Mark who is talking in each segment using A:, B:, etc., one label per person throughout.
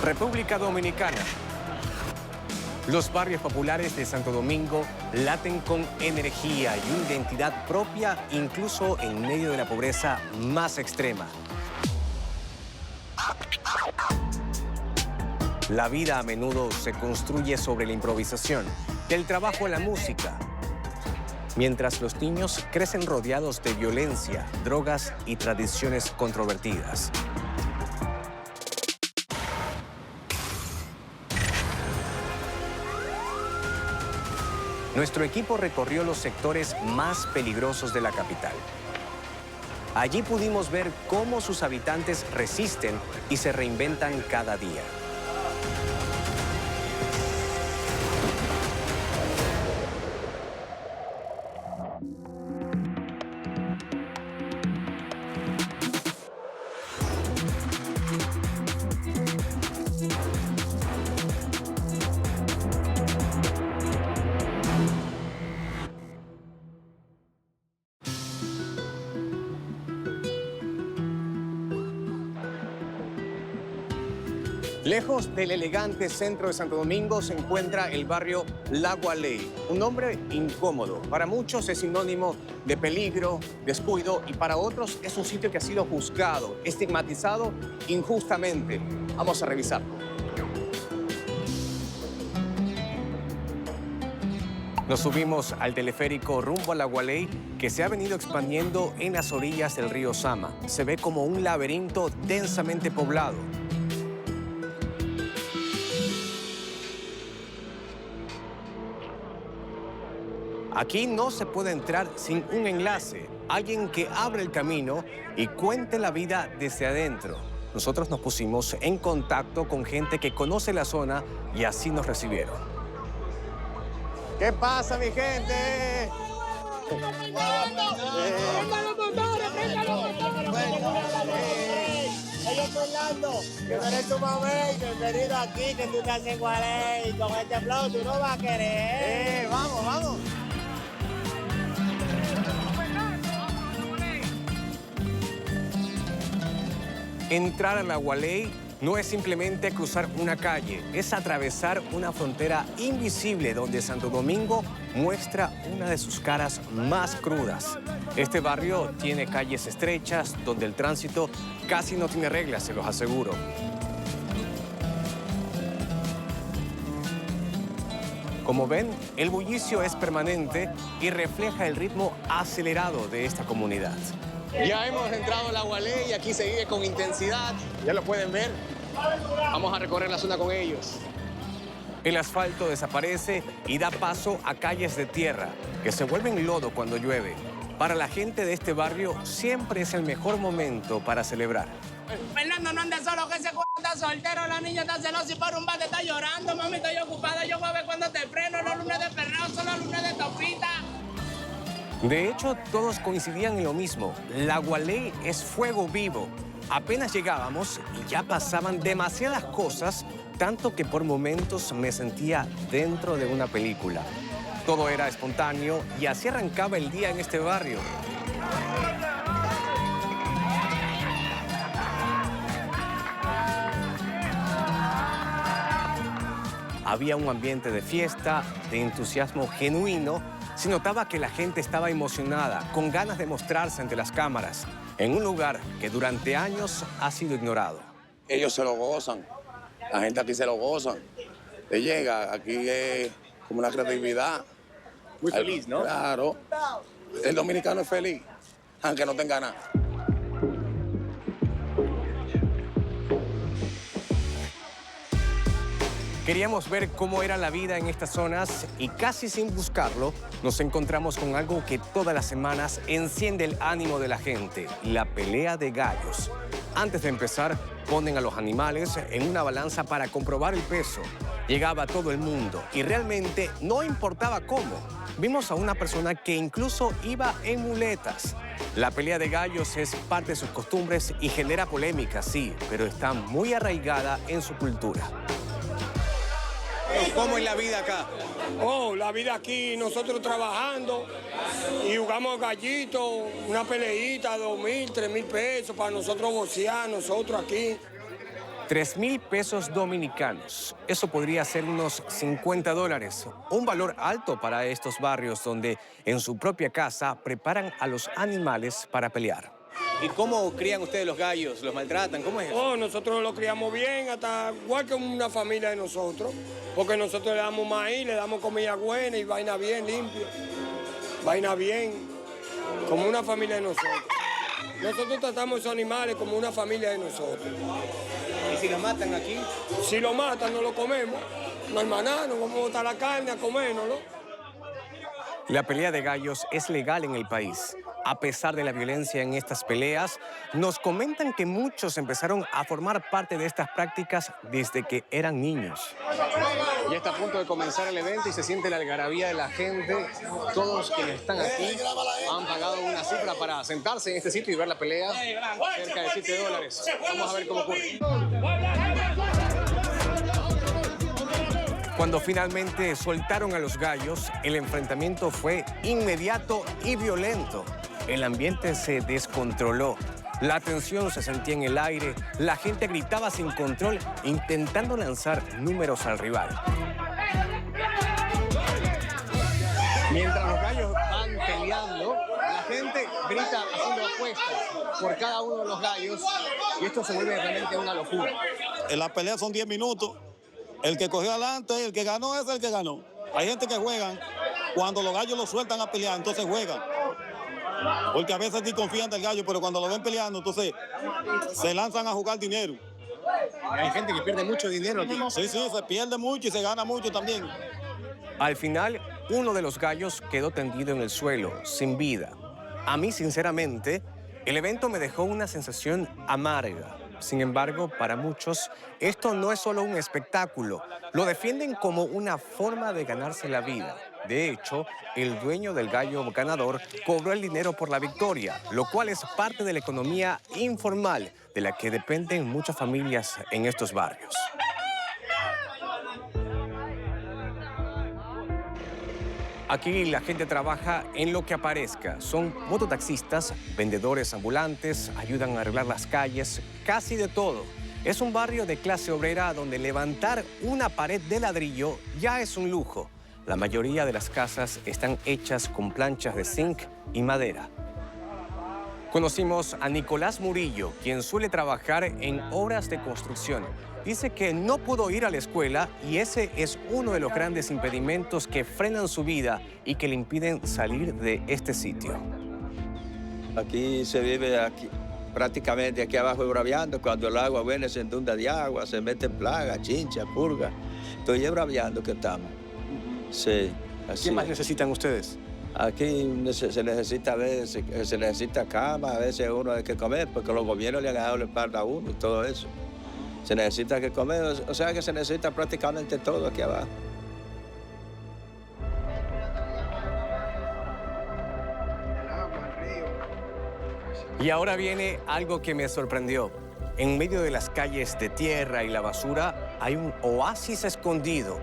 A: República Dominicana. Los barrios populares de Santo Domingo laten con energía y una identidad propia, incluso en medio de la pobreza más extrema. La vida a menudo se construye sobre la improvisación, del trabajo en la música, mientras los niños crecen rodeados de violencia, drogas y tradiciones controvertidas. Nuestro equipo recorrió los sectores más peligrosos de la capital. Allí pudimos ver cómo sus habitantes resisten y se reinventan cada día. Lejos del elegante centro de Santo Domingo se encuentra el barrio La Gualey, un nombre incómodo. Para muchos es sinónimo de peligro, descuido, y para otros es un sitio que ha sido juzgado, estigmatizado injustamente. Vamos a revisarlo. Nos subimos al teleférico rumbo a La Gualey, que se ha venido expandiendo en las orillas del río Sama. Se ve como un laberinto densamente poblado. Aquí no se puede entrar sin un enlace, alguien que abre el camino y cuente la vida desde adentro. Nosotros nos pusimos en contacto con gente que conoce la zona y así nos recibieron. ¿Qué pasa, mi gente?
B: Yo estoy Orlando, que tú eres tu mamá, bienvenido aquí, que tú estás en Gualey, con este flow tú no vas a querer.
A: Vamos, vamos. Entrar a La Gualey no es simplemente cruzar una calle, es atravesar una frontera invisible donde Santo Domingo muestra una de sus caras más crudas. Este barrio tiene calles estrechas donde el tránsito casi no tiene reglas, se los aseguro. Como ven, el bullicio es permanente y refleja el ritmo acelerado de esta comunidad. Ya hemos entrado a La Gualey y aquí se vive con intensidad. Ya lo pueden ver. Vamos a recorrer la zona con ellos. El asfalto desaparece y da paso a calles de tierra que se vuelven lodo cuando llueve. Para la gente de este barrio siempre es el mejor momento para celebrar.
B: Fernando, no andes solo, que ese c*** está soltero, la niña está celosa y por un bate está llorando. Mami, estoy ocupada, yo voy a ver cuando te freno. Los lunes de perreo son los lunes de topita.
A: De hecho, todos coincidían en lo mismo. La Gualey es fuego vivo. Apenas llegábamos y ya pasaban demasiadas cosas, tanto que por momentos me sentía dentro de una película. Todo era espontáneo y así arrancaba el día en este barrio. Había un ambiente de fiesta, de entusiasmo genuino. Se notaba que la gente estaba emocionada, con ganas de mostrarse ante las cámaras, en un lugar que durante años ha sido ignorado.
C: Ellos se lo gozan, la gente aquí se lo goza. Te llega, aquí es como una creatividad.
A: Muy feliz, ¿no?
C: Claro. El dominicano es feliz, aunque no tenga nada.
A: Queríamos ver cómo era la vida en estas zonas y casi sin buscarlo nos encontramos con algo que todas las semanas enciende el ánimo de la gente, la pelea de gallos. Antes de empezar, ponen a los animales en una balanza para comprobar el peso. Llegaba todo el mundo y realmente no importaba cómo. Vimos a una persona que incluso iba en muletas. La pelea de gallos es parte de sus costumbres y genera polémica, sí, pero está muy arraigada en su cultura. ¿Cómo es la vida acá?
D: Oh, la vida aquí, nosotros trabajando y jugamos gallito, una peleita, 2.000, 3.000 pesos para nosotros bocear, nosotros aquí.
A: 3.000 pesos dominicanos. Eso podría ser unos $50. Un valor alto para estos barrios donde en su propia casa preparan a los animales para pelear. ¿Y cómo crían ustedes los gallos? ¿Los maltratan? ¿Cómo es eso?
D: Oh, nosotros los criamos bien, hasta igual que una familia de nosotros. Porque nosotros le damos maíz, le damos comida buena y vaina bien limpia. Vaina bien, como una familia de nosotros. Nosotros tratamos a esos animales como una familia de nosotros.
A: ¿Y si lo matan aquí?
D: Si lo matan, no lo comemos. No hay maná, nos vamos a botar la carne a comérnoslo.
A: La pelea de gallos es legal en el país. A pesar de la violencia en estas peleas, nos comentan que muchos empezaron a formar parte de estas prácticas desde que eran niños. Ya está a punto de comenzar el evento y se siente la algarabía de la gente. Todos quienes están aquí han pagado una cifra para sentarse en este sitio y ver la pelea. Cerca de $7. Vamos a ver cómo ocurre. Cuando finalmente soltaron a los gallos, el enfrentamiento fue inmediato y violento. El ambiente se descontroló. La tensión se sentía en el aire. La gente gritaba sin control, intentando lanzar números al rival. Mientras los gallos van peleando, la gente grita haciendo apuestas por cada uno de los gallos y esto se vuelve realmente una locura.
E: En la pelea son 10 minutos. El que cogió adelante, el que ganó es el que ganó. Hay gente que juegan, cuando los gallos los sueltan a pelear, entonces juegan. Porque a veces sí confían del gallo, pero cuando lo ven peleando, entonces se lanzan a jugar dinero.
A: Hay gente que pierde mucho dinero aquí.
E: Sí, se pierde mucho y se gana mucho también.
A: Al final, uno de los gallos quedó tendido en el suelo, sin vida. A mí, sinceramente, el evento me dejó una sensación amarga. Sin embargo, para muchos, esto no es solo un espectáculo. Lo defienden como una forma de ganarse la vida. De hecho, el dueño del gallo ganador cobró el dinero por la victoria, lo cual es parte de la economía informal de la que dependen muchas familias en estos barrios. Aquí la gente trabaja en lo que aparezca. Son mototaxistas, vendedores ambulantes, ayudan a arreglar las calles, casi de todo. Es un barrio de clase obrera donde levantar una pared de ladrillo ya es un lujo. La mayoría de las casas están hechas con planchas de zinc y madera. Conocimos a Nicolás Murillo, quien suele trabajar en obras de construcción. Dice que no pudo ir a la escuela y ese es uno de los grandes impedimentos que frenan su vida y que le impiden salir de este sitio.
F: Aquí se vive prácticamente aquí abajo braviando. Cuando el agua viene se inunda de agua, se mete plaga, chincha, purga. Estoy braviando que estamos. Sí, así.
A: ¿Qué más necesitan ustedes?
F: Aquí se necesita a veces, se necesita cama, a veces uno hay que comer, porque los gobiernos le han dado la espalda a uno y todo eso. Se necesita que comer, o sea que se necesita prácticamente todo aquí abajo.
A: Y ahora viene algo que me sorprendió. En medio de las calles de tierra y la basura hay un oasis escondido.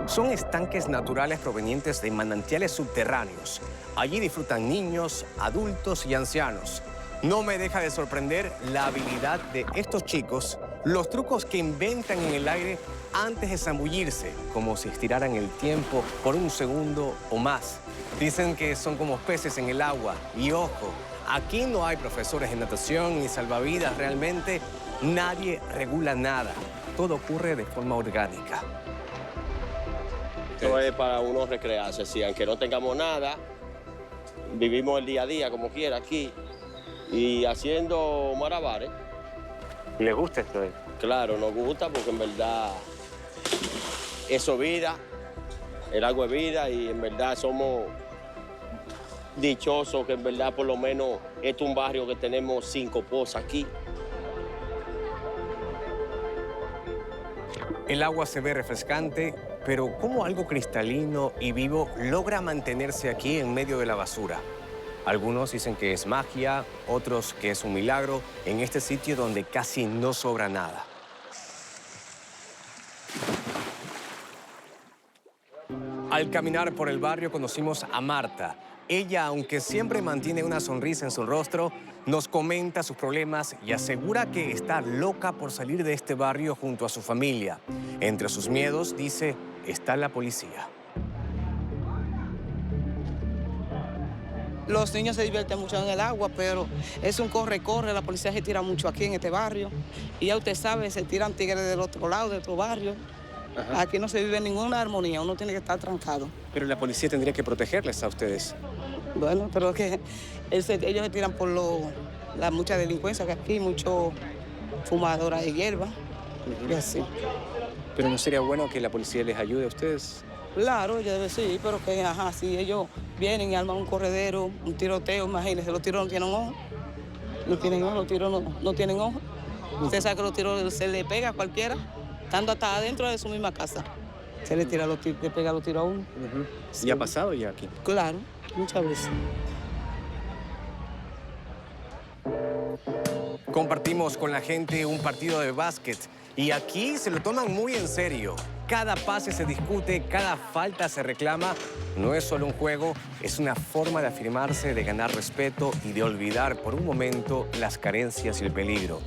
A: Son estanques naturales provenientes de manantiales subterráneos. Allí disfrutan niños, adultos y ancianos. No me deja de sorprender la habilidad de estos chicos, los trucos que inventan en el aire antes de zambullirse, como si estiraran el tiempo por un segundo o más. Dicen que son como peces en el agua. Y ojo, aquí no hay profesores de natación ni salvavidas realmente. Nadie regula nada. Todo ocurre de forma orgánica.
G: Esto es para uno recrearse, sí, aunque no tengamos nada, vivimos el día a día como quiera aquí y haciendo malabares.
A: ¿Les gusta esto?
G: Claro, nos gusta porque en verdad eso es vida, el agua es vida y en verdad somos dichosos que en verdad por lo menos este es un barrio que tenemos 5 pozas aquí.
A: El agua se ve refrescante, pero ¿cómo algo cristalino y vivo logra mantenerse aquí en medio de la basura? Algunos dicen que es magia, otros que es un milagro en este sitio donde casi no sobra nada. Al caminar por el barrio conocimos a Marta. Ella, aunque siempre mantiene una sonrisa en su rostro, nos comenta sus problemas y asegura que está loca por salir de este barrio junto a su familia. Entre sus miedos, dice, está la policía.
H: Los niños se divierten mucho en el agua, pero es un corre-corre. La policía se tira mucho aquí en este barrio. Y ya usted sabe, se tiran tigres del otro lado, de otro barrio. Ajá. Aquí no se vive ninguna armonía, uno tiene que estar trancado.
A: Pero la policía tendría que protegerles a ustedes.
H: Bueno, pero que ellos se tiran por la mucha delincuencia que aquí, mucho fumadora de hierba y así.
A: Pero ¿no sería bueno que la policía les ayude a ustedes?
H: Claro, ya debe ser, pero que, ajá, si ellos vienen y arman un corredero, un tiroteo, imagínense, los tiros no tienen ojo. No tienen ojo, los tiros no tienen ojo. Usted sabe que los tiros se le pega a cualquiera, estando hasta adentro de su misma casa. Se le tira le pega los tiros a uno.
A: Sí. ¿Y ha pasado ya aquí?
H: Claro, muchas veces.
A: Compartimos con la gente un partido de básquet y aquí se lo toman muy en serio. Cada pase se discute, cada falta se reclama. No es solo un juego, es una forma de afirmarse, de ganar respeto y de olvidar por un momento las carencias y el peligro.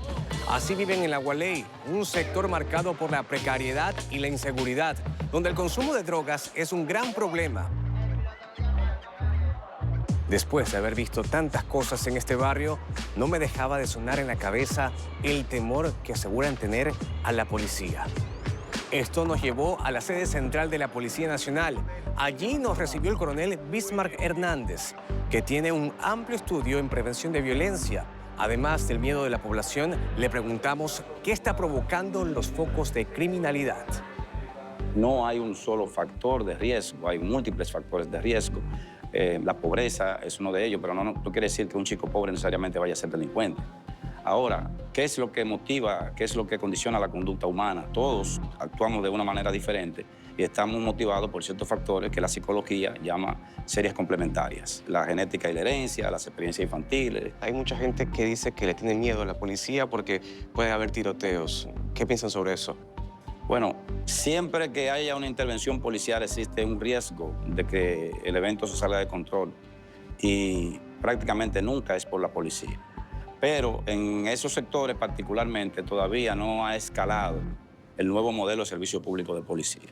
A: Así viven en la Gualey, un sector marcado por la precariedad y la inseguridad, donde el consumo de drogas es un gran problema. Después de haber visto tantas cosas en este barrio, no me dejaba de sonar en la cabeza el temor que aseguran tener a la policía. Esto nos llevó a la sede central de la Policía Nacional. Allí nos recibió el coronel Bismarck Hernández, que tiene un amplio estudio en prevención de violencia. Además del miedo de la población, le preguntamos qué está provocando los focos de criminalidad.
I: No hay un solo factor de riesgo, hay múltiples factores de riesgo. La pobreza es uno de ellos, pero no quiere decir que un chico pobre necesariamente vaya a ser delincuente. Ahora, ¿qué es lo que motiva, qué es lo que condiciona la conducta humana? Todos actuamos de una manera diferente y estamos motivados por ciertos factores que la psicología llama series complementarias. La genética y la herencia, las experiencias infantiles.
A: Hay mucha gente que dice que le tiene miedo a la policía porque puede haber tiroteos. ¿Qué piensan sobre eso?
I: Bueno, siempre que haya una intervención policial existe un riesgo de que el evento se salga de control y prácticamente nunca es por la policía. Pero en esos sectores particularmente todavía no ha escalado el nuevo modelo de servicio público de policía.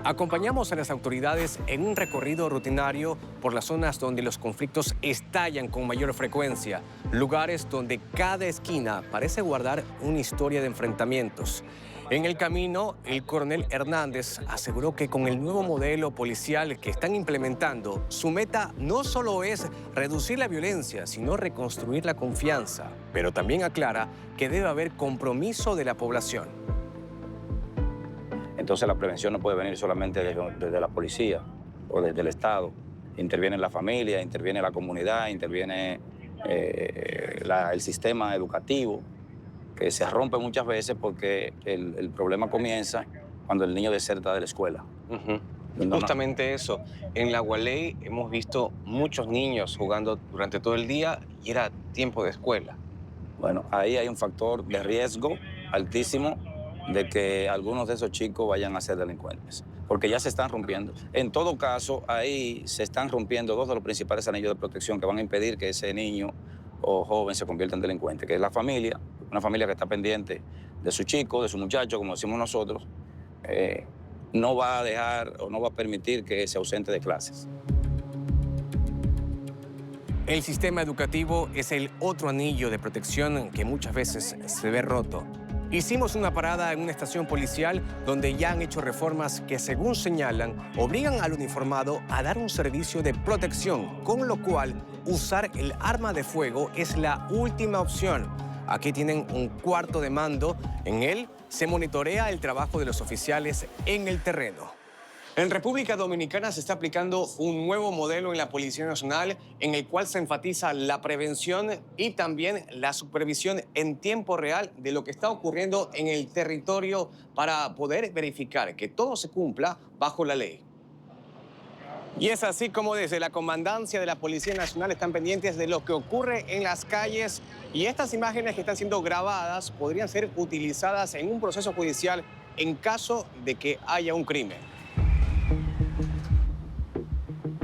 A: Acompañamos a las autoridades en un recorrido rutinario por las zonas donde los conflictos estallan con mayor frecuencia, lugares donde cada esquina parece guardar una historia de enfrentamientos. En el camino, el coronel Hernández aseguró que con el nuevo modelo policial que están implementando, su meta no solo es reducir la violencia, sino reconstruir la confianza. Pero también aclara que debe haber compromiso de la población.
I: Entonces la prevención no puede venir solamente desde la policía o desde el Estado. Interviene la familia, interviene la comunidad, interviene el sistema educativo, que se rompe muchas veces porque el problema comienza cuando el niño deserta de la escuela.
A: Justamente eso. En la Gualey hemos visto muchos niños jugando durante todo el día y era tiempo de escuela.
I: Bueno, ahí hay un factor de riesgo altísimo de que algunos de esos chicos vayan a ser delincuentes, porque ya se están rompiendo. En todo caso, ahí se están rompiendo dos de los principales anillos de protección que van a impedir que ese niño o joven se convierta en delincuente, que es la familia, una familia que está pendiente de su chico, de su muchacho, como decimos nosotros, no va a dejar o no va a permitir que se ausente de clases.
A: El sistema educativo es el otro anillo de protección que muchas veces se ve roto. Hicimos una parada en una estación policial donde ya han hecho reformas que, según señalan, obligan al uniformado a dar un servicio de protección, con lo cual usar el arma de fuego es la última opción. Aquí tienen un cuarto de mando. En él se monitorea el trabajo de los oficiales en el terreno. En República Dominicana se está aplicando un nuevo modelo en la Policía Nacional en el cual se enfatiza la prevención y también la supervisión en tiempo real de lo que está ocurriendo en el territorio para poder verificar que todo se cumpla bajo la ley. Y es así como desde la Comandancia de la Policía Nacional están pendientes de lo que ocurre en las calles y estas imágenes que están siendo grabadas podrían ser utilizadas en un proceso judicial en caso de que haya un crimen.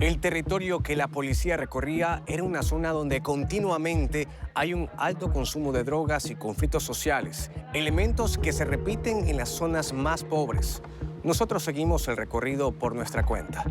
A: El territorio que la policía recorría era una zona donde continuamente hay un alto consumo de drogas y conflictos sociales, elementos que se repiten en las zonas más pobres. Nosotros seguimos el recorrido por nuestra cuenta.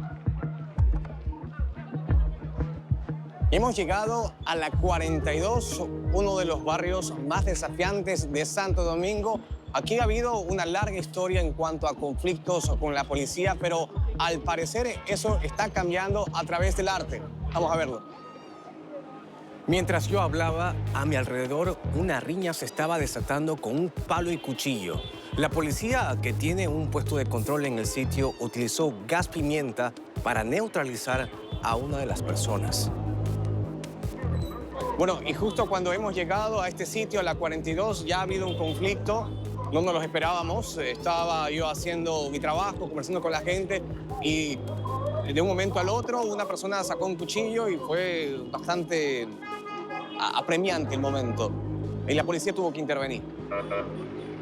A: Hemos llegado a la 42, uno de los barrios más desafiantes de Santo Domingo. Aquí ha habido una larga historia en cuanto a conflictos con la policía, pero al parecer eso está cambiando a través del arte. Vamos a verlo. Mientras yo hablaba, a mi alrededor una riña se estaba desatando con un palo y cuchillo. La policía, que tiene un puesto de control en el sitio, utilizó gas pimienta para neutralizar a una de las personas. Bueno, y justo cuando hemos llegado a este sitio, a la 42, ya ha habido un conflicto. No nos lo esperábamos. Estaba yo haciendo mi trabajo, conversando con la gente, y de un momento al otro una persona sacó un cuchillo y fue bastante apremiante el momento. Y la policía tuvo que intervenir.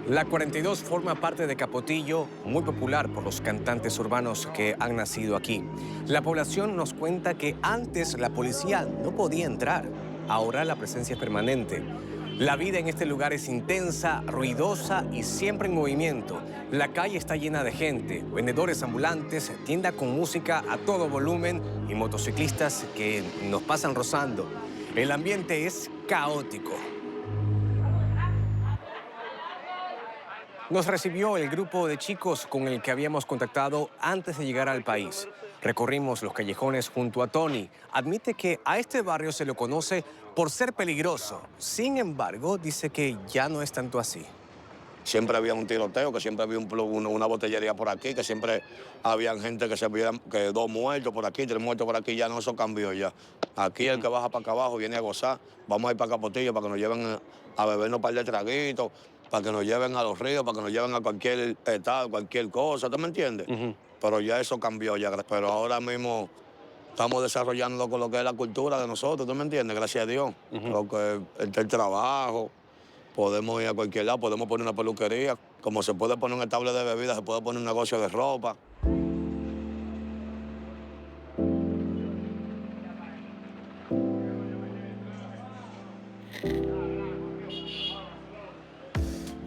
A: La 42 forma parte de Capotillo, muy popular por los cantantes urbanos que han nacido aquí. La población nos cuenta que antes la policía no podía entrar. Ahora la presencia es permanente. La vida en este lugar es intensa, ruidosa y siempre en movimiento. La calle está llena de gente, vendedores ambulantes, tienda con música a todo volumen y motociclistas que nos pasan rozando. El ambiente es caótico. Nos recibió el grupo de chicos con el que habíamos contactado antes de llegar al país. Recorrimos los callejones junto a Tony. Admite que a este barrio se lo conoce por ser peligroso. Sin embargo, dice que ya no es tanto así.
C: Siempre había un tiroteo, que siempre había una botellería por aquí, que siempre había gente que se veían, que 2 muertos por aquí, 3 muertos por aquí, ya no, eso cambió ya. Aquí el que baja para acá abajo viene a gozar. Vamos a ir para Capotillo para que nos lleven a bebernos un par de traguitos, para que nos lleven a los ríos, para que nos lleven a cualquier estado, cualquier cosa, ¿tú me entiendes? Pero ya eso cambió ya, pero ahora mismo estamos desarrollando con lo que es la cultura de nosotros, ¿tú me entiendes? Gracias a Dios. Lo que está el trabajo, podemos ir a cualquier lado, podemos poner una peluquería, como se puede poner un estable de bebidas, se puede poner un negocio de ropa.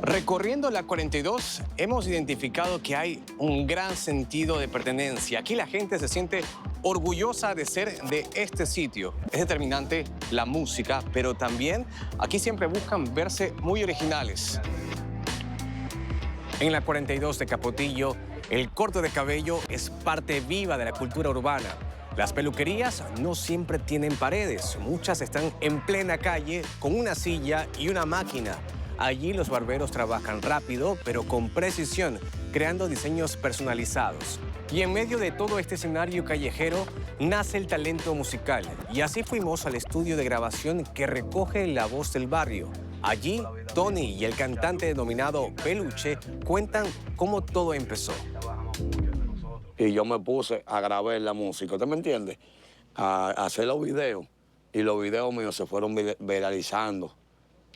A: Recorriendo la 42, hemos identificado que hay un gran sentido de pertenencia. Aquí la gente se siente orgullosa de ser de este sitio. Es determinante la música, pero también aquí siempre buscan verse muy originales. En la 42 de Capotillo, el corte de cabello es parte viva de la cultura urbana. Las peluquerías no siempre tienen paredes. Muchas están en plena calle con una silla y una máquina. Allí los barberos trabajan rápido, pero con precisión, creando diseños personalizados. Y en medio de todo este escenario callejero, nace el talento musical. Y así fuimos al estudio de grabación que recoge la voz del barrio. Allí, Tony y el cantante denominado Peluche cuentan cómo todo empezó.
C: Y yo me puse a grabar la música, ¿usted me entiende? A hacer los videos. Y los videos míos se fueron viralizando.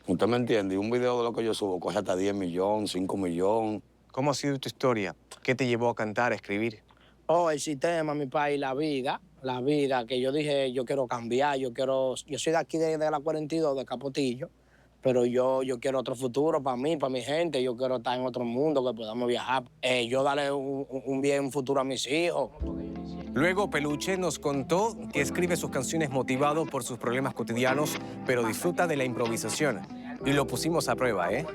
C: ¿Usted me entiende? Y un video de lo que yo subo coge hasta 10 millones, 5 millones.
A: ¿Cómo ha sido tu historia? ¿Qué te llevó a cantar, a escribir?
B: Oh, el sistema, mi país, la vida, que yo dije, yo quiero cambiar, yo soy de aquí de la 42, de Capotillo, pero yo quiero otro futuro para mí, para mi gente, yo quiero estar en otro mundo, que podamos viajar, yo darle un bien futuro a mis hijos.
A: Luego, Peluche nos contó que escribe sus canciones motivado por sus problemas cotidianos, pero disfruta de la improvisación. Y lo pusimos a prueba, ¿eh?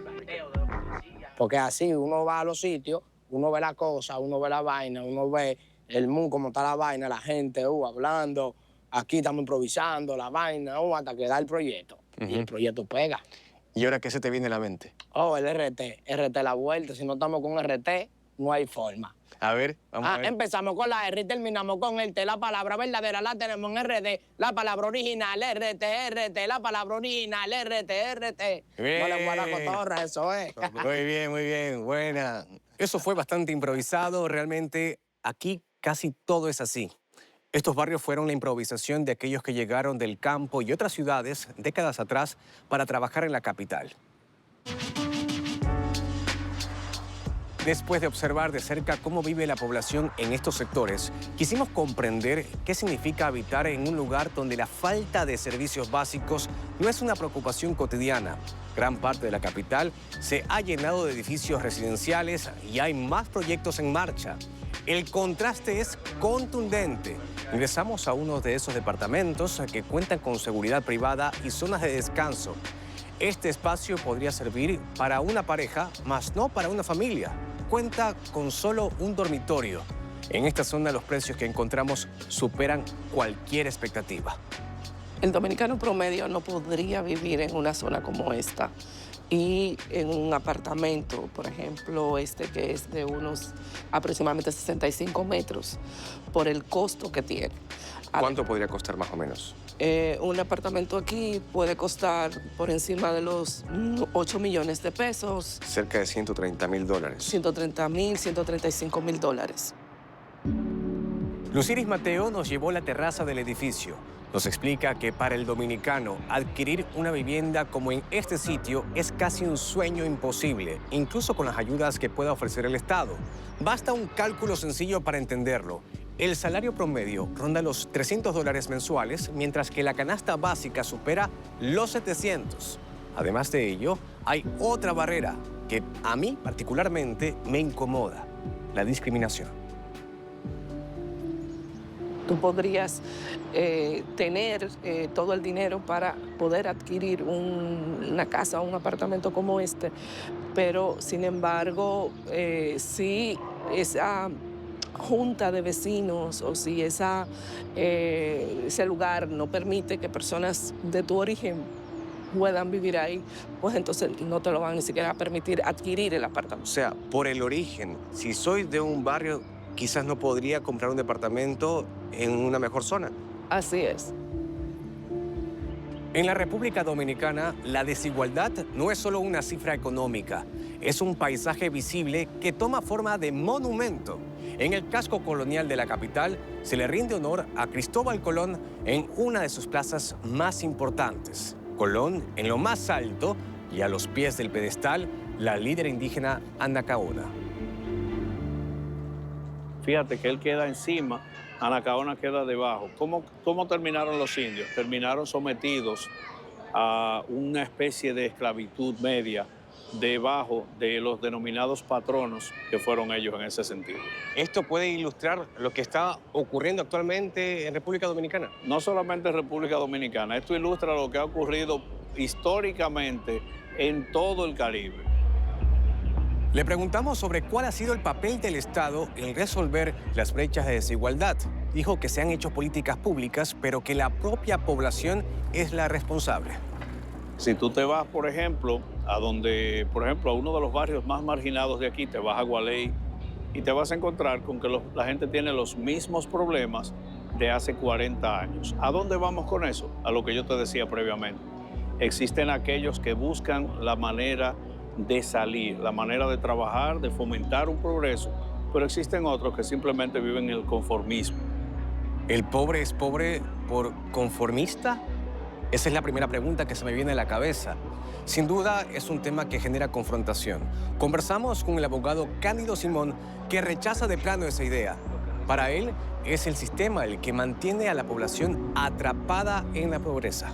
B: Porque así uno va a los sitios, uno ve la cosa, uno ve la vaina, uno ve el mundo, cómo está la vaina, la gente hablando. Aquí estamos improvisando la vaina, hasta que da el proyecto. Y el proyecto pega.
A: ¿Y ahora qué se te viene a la mente?
B: Oh, el RT la vuelta. Si no estamos con RT, no hay forma.
A: A ver, vamos a ver.
B: Empezamos con la R y terminamos con el T. La palabra verdadera la tenemos en RD. La palabra original, RT, la palabra original, RT.
A: Bien.
B: No le voy a la cotorra, eso es.
A: Muy bien, buena. Eso fue bastante improvisado. Realmente aquí casi todo es así. Estos barrios fueron la improvisación de aquellos que llegaron del campo y otras ciudades décadas atrás para trabajar en la capital. Después de observar de cerca cómo vive la población en estos sectores, quisimos comprender qué significa habitar en un lugar donde la falta de servicios básicos no es una preocupación cotidiana. Gran parte de la capital se ha llenado de edificios residenciales y hay más proyectos en marcha. El contraste es contundente. Ingresamos a uno de esos departamentos que cuentan con seguridad privada y zonas de descanso. Este espacio podría servir para una pareja, mas no para una familia. Cuenta con solo un dormitorio. En esta zona los precios que encontramos superan cualquier expectativa.
J: El dominicano promedio no podría vivir en una zona como esta. Y en un apartamento, por ejemplo, que es de unos aproximadamente 65 metros, por el costo que tiene.
A: ¿Cuánto podría costar más o menos?
J: Un apartamento aquí puede costar por encima de los 8 millones de pesos.
A: Cerca de $130.000.
J: 130.000, 135.000 dólares.
A: Luciris Mateo nos llevó a la terraza del edificio. Nos explica que para el dominicano adquirir una vivienda como en este sitio es casi un sueño imposible, incluso con las ayudas que pueda ofrecer el Estado. Basta un cálculo sencillo para entenderlo. El salario promedio ronda los $300 mensuales, mientras que la canasta básica supera los 700. Además de ello, hay otra barrera que a mí particularmente me incomoda: la discriminación.
J: Tú podrías tener todo el dinero para poder adquirir una casa o un apartamento como este, pero sin embargo, si esa junta de vecinos o si ese lugar no permite que personas de tu origen puedan vivir ahí, pues entonces no te lo van ni siquiera a permitir adquirir el apartamento.
A: O sea, por el origen, si soy de un barrio, quizás no podría comprar un departamento en una mejor zona.
J: Así es.
A: En la República Dominicana, la desigualdad no es solo una cifra económica, es un paisaje visible que toma forma de monumento. En el casco colonial de la capital se le rinde honor a Cristóbal Colón en una de sus plazas más importantes. Colón en lo más alto y a los pies del pedestal, la líder indígena Anacaona.
K: Fíjate que él queda encima, Anacaona queda debajo. ¿Cómo terminaron los indios? Terminaron sometidos a una especie de esclavitud media debajo de los denominados patronos, que fueron ellos en ese sentido.
A: ¿Esto puede ilustrar lo que está ocurriendo actualmente en República Dominicana?
K: No solamente en República Dominicana, esto ilustra lo que ha ocurrido históricamente en todo el Caribe.
A: Le preguntamos sobre cuál ha sido el papel del Estado en resolver las brechas de desigualdad. Dijo que se han hecho políticas públicas, pero que la propia población es la responsable.
K: Si tú te vas, por ejemplo, a uno de los barrios más marginados de aquí, te vas a Gualey y te vas a encontrar con que la gente tiene los mismos problemas de hace 40 años. ¿A dónde vamos con eso? A lo que yo te decía previamente. Existen aquellos que buscan la manera de salir, la manera de trabajar, de fomentar un progreso, pero existen otros que simplemente viven en el conformismo.
A: ¿El pobre es pobre por conformista? Esa es la primera pregunta que se me viene a la cabeza. Sin duda, es un tema que genera confrontación. Conversamos con el abogado Cándido Simón, que rechaza de plano esa idea. Para él, es el sistema el que mantiene a la población atrapada en la pobreza.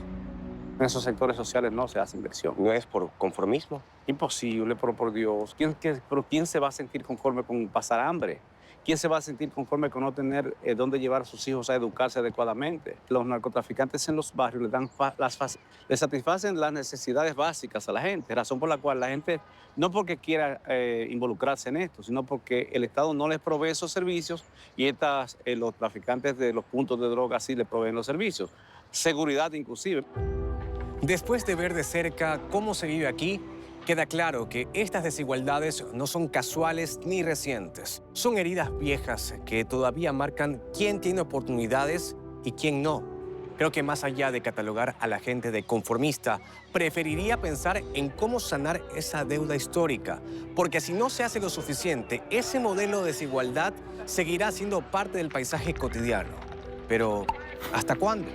L: En esos sectores sociales no se hace inversión.
A: ¿No es por conformismo?
L: Imposible, pero por Dios. ¿Quién se va a sentir conforme con pasar hambre? ¿Quién se va a sentir conforme con no tener dónde llevar a sus hijos a educarse adecuadamente? Los narcotraficantes en los barrios les satisfacen las necesidades básicas a la gente, razón por la cual la gente, no porque quiera involucrarse en esto, sino porque el Estado no les provee esos servicios y los traficantes de los puntos de droga sí les proveen los servicios. Seguridad inclusive.
A: Después de ver de cerca cómo se vive aquí, queda claro que estas desigualdades no son casuales ni recientes. Son heridas viejas que todavía marcan quién tiene oportunidades y quién no. Creo que más allá de catalogar a la gente de conformista, preferiría pensar en cómo sanar esa deuda histórica. Porque si no se hace lo suficiente, ese modelo de desigualdad seguirá siendo parte del paisaje cotidiano. Pero, ¿hasta cuándo?